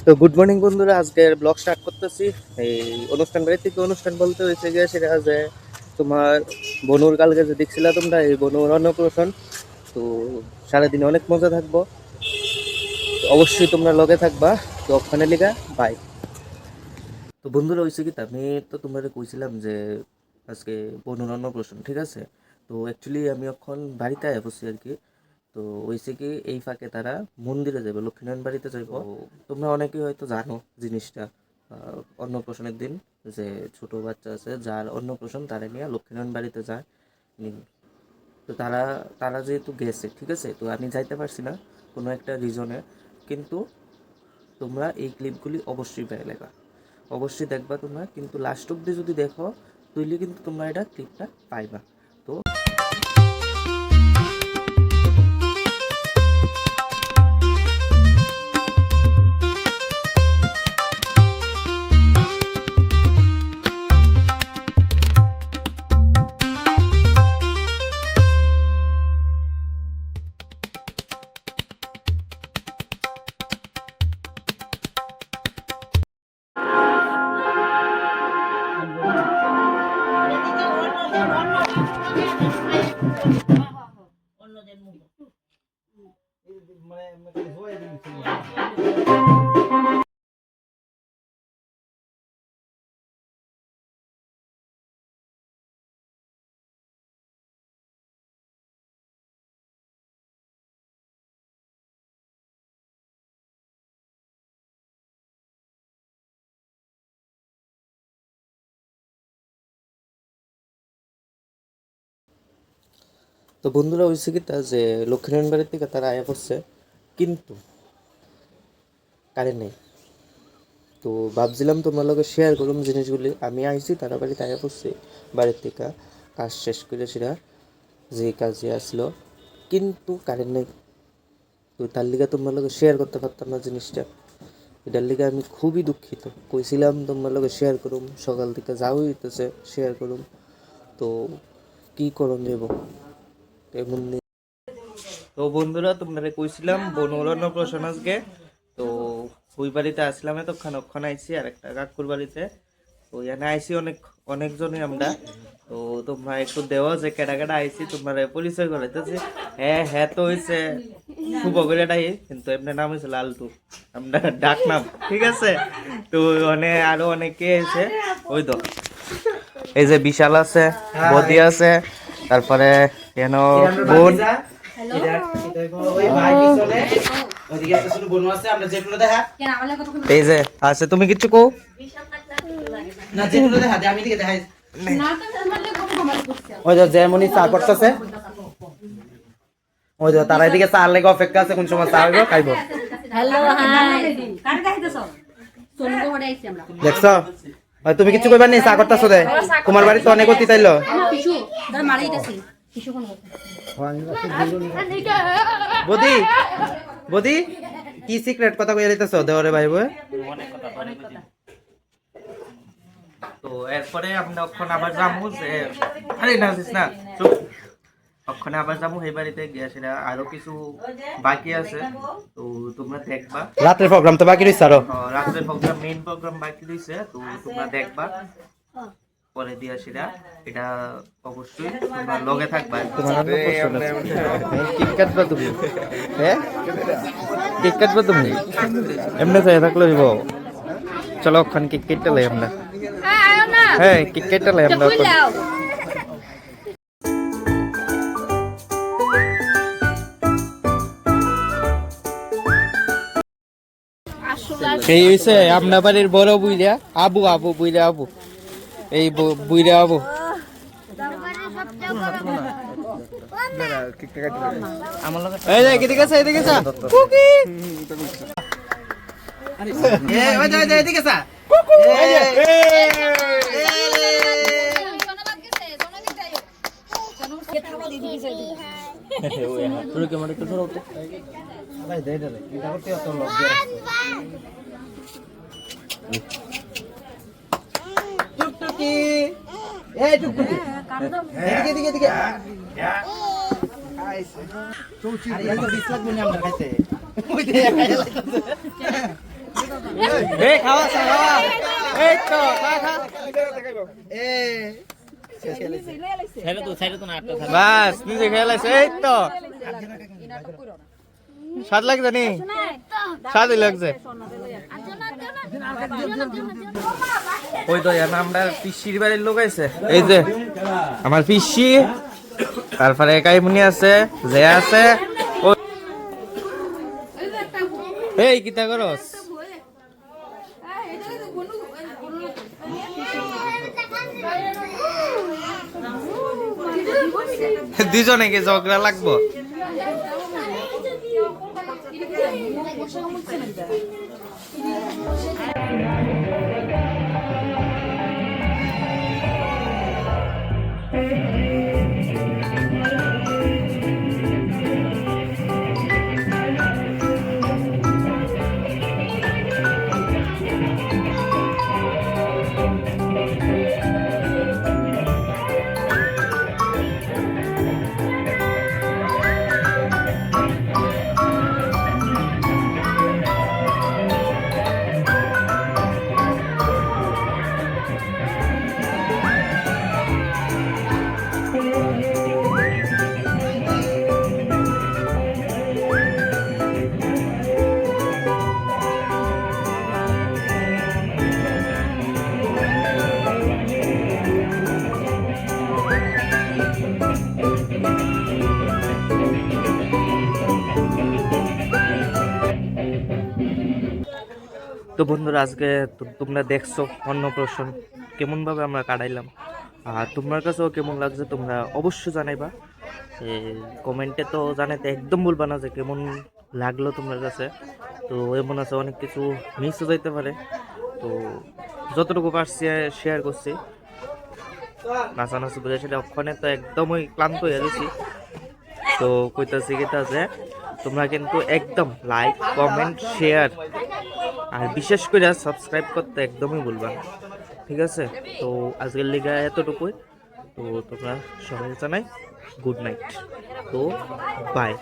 তো good morning বন্ধুরা, আজকের ব্লগ স্টার্ট করতেছি। এই অনুষ্ঠান বাড়ি থেকে অনুষ্ঠান বলতে হয়েছে গিয়ে সেটা যে তোমার বনুর কালকে যে দেখছিলা তোমরা, এই বনুর অন্নপ্রাশন। তো সারাদিন অনেক মজা থাকবো, তো অবশ্যই তোমরা লগে থাকবা। তো ওখানে লিগা বাই। তো বন্ধুরা হয়েছে কি, আমি তো তোমরা কইছিলাম যে আজকে বনুর অন্নপ্রাশন, ঠিক আছে। তো অ্যাকচুয়ালি আমি এখন বাড়িতে আয়া বসছি আর কি। তো হয়েছে কি, এই ফাঁকে তারা মন্দিরে যাবে, লক্ষ্মীনারায়ণ বাড়িতে যাইব। তোমরা অনেকেই হয়তো জানো জিনিসটা। অন্নপ্রাশনের দিন যে ছোট বাচ্চা আছে যার অন্নপ্রাশন, তারা নিয়ে লক্ষ্মীনারায়ণ বাড়িতে যায়। তো তারা তারা যেহেতু গেছে, ঠিক আছে, তো আমি যাইতে পারছি না কোনো একটা রিজনে। কিন্তু তোমরা এই ক্লিপগুলি অবশ্যই পেলেবা, অবশ্যই দেখবা তোমরা, কিন্তু লাস্ট অব্দি যদি দেখো তাইলে কিন্তু তোমরা এটা ক্লিপটা পাইবা। তো তো বন্ধুরা হয়েছে কি তা যে লক্ষ্মীনারায়ণ বাড়ির থেকে তারা আয়া পড়ছে, কিন্তু কারেন্ট নেই। তো ভাবছিলাম তোমার লগে শেয়ার করুম জিনিসগুলি। আমি আইছি তারা বাড়িতে আয়া পড়ছি বাড়ির থেকে, কাজ শেষ করে সেটা যে কাজে আসলো, কিন্তু কারেন্ট নেই। তো তার লিগে তোমার লগে শেয়ার করতে পারতাম না জিনিসটা। এটার লিগে আমি খুবই দুঃখিত। কইছিলাম তোমার লগে শেয়ার করুম, সকাল থেকে যাও হইতেছে শেয়ার করুম, তো কি করণ দেব এমন। তো বন্ধুরা তোমরা কইছিলাম বনুর অন্নপ্রাশন আজকে। তো ওই বাড়িতে আসলাম, এতক্ষণ ওখানে আইসি আর একটা কাকুর বাড়িতে। তো এখানে আইসি অনেকজনই আমরা। তো তোমরা একটু দেওয়া যে কেডা কেডা আইসি, তোমরা পরিচয় করাইতেছি। হ্যাঁ হ্যাঁ, তো হয়েছে শুভ করেটাই, কিন্তু এমনি নাম হয়েছে লালটু, আমরা ডাক নাম, ঠিক আছে। তো আরো অনেকে এসে, ওই তো এই যে বিশাল আছে, বদি আছে, তারপরে কেন বোন, এই যে আছে। তুমি কিছু কও ওই যেমনই চা করতেছে, ওই যে তারা এদিকে চা লেগে অপেক্ষা আছে, কোন সময় চা হইব খাইব। দেখছো, তুমি কিছু কইবার নেই, চা করতেছো দে। তোমার বাড়ি তো অনেক অতি তাইলো। বদি বদি কি সিক্রেট কথা কইয়া দিতেছ দেওরে ভাই বই? তো এরপরে আমরা ওখানে আবার যাবো যে, আরে না না ওখানে আবার যাবো এই বাড়িতে গিয়ে, সেটা আরো কিছু বাকি আছে। তো তোমরা দেখবা, রাতের প্রোগ্রাম তো বাকি রইছে, আরো রাতের প্রোগ্রাম, মেইন প্রোগ্রাম বাকি রইছে। তো তোমরা দেখবা পরে দিয়া সেটা, এটা অবশ্যই তোমরা লগে থাকবা। কেক কাটবা তুমি? হ্যাঁ কেক কাটবা তুমি? এমনি চাই থাকলে দিব। চলো ওখানে কেক কেটে লাই আমরা। হ্যাঁ কেক কেটে লাই আমরা। এই হইছে আপনার বাড়ির বড় বুইরা আবু, আবু বুইরা আবু, এই বুইরা আবু। এই যে এদিকে আছে, এদিকে আছে কুকি, এই ওই যে এদিকে আছে কুকু, এই যে তোর কি মানে একটু সরো তো ভাই, দে দে এটা করতে অত লজ্জা টুকটুকি, এই টুকটুকি এদিকে এদিকে এদিকে আইছে চৌচি, আরে এত 20 লাখ বনি আমরা খাইতে, ওই দে খাইয়া লাগছে। এই খাওয়া খাওয়া এই তো খা খা বাস নিজে খেলাইছে এই তো স্বাদ লাগছে নি স্বাদই লাগছে ওই তো আমরা পিসির বাড়ির লোক আছে এই যে আমার পিসি তারপরে একাইমুনি আছে যে আছে এই কিতা করস দুজনে কি ঝগড়া লাগবো তো বন্ধুরা আজকে তোমরা দেখছো অন্নপ্রাশন কেমন ভাবে আমরা কাটাইলাম আর তোমার কাছেও কেমন লাগছে তোমরা অবশ্যই জানাইবা কমেন্টে তো জানাইতে একদম ভুলবা না যে কেমন লাগলো তোমার কাছে তো এমন আছে অনেক কিছু মিস হয়ে যাইতে পারে তো যতটুকু পারছি শেয়ার করছি নাচানাচি বুঝে সেটা ওখানে তো একদমই ক্লান্ত হয়ে গেছি তো কইতাছি গেতা যে তোমরা কিন্তু একদম লাইক কমেন্ট শেয়ার আর বিশেষ করে সাবস্ক্রাইব করতে একদমই ভুলবা না ঠিক আছে তো আজকের লিগা এতটুকুই তো তোমরা সবাই জানাই গুড নাইট তো বাই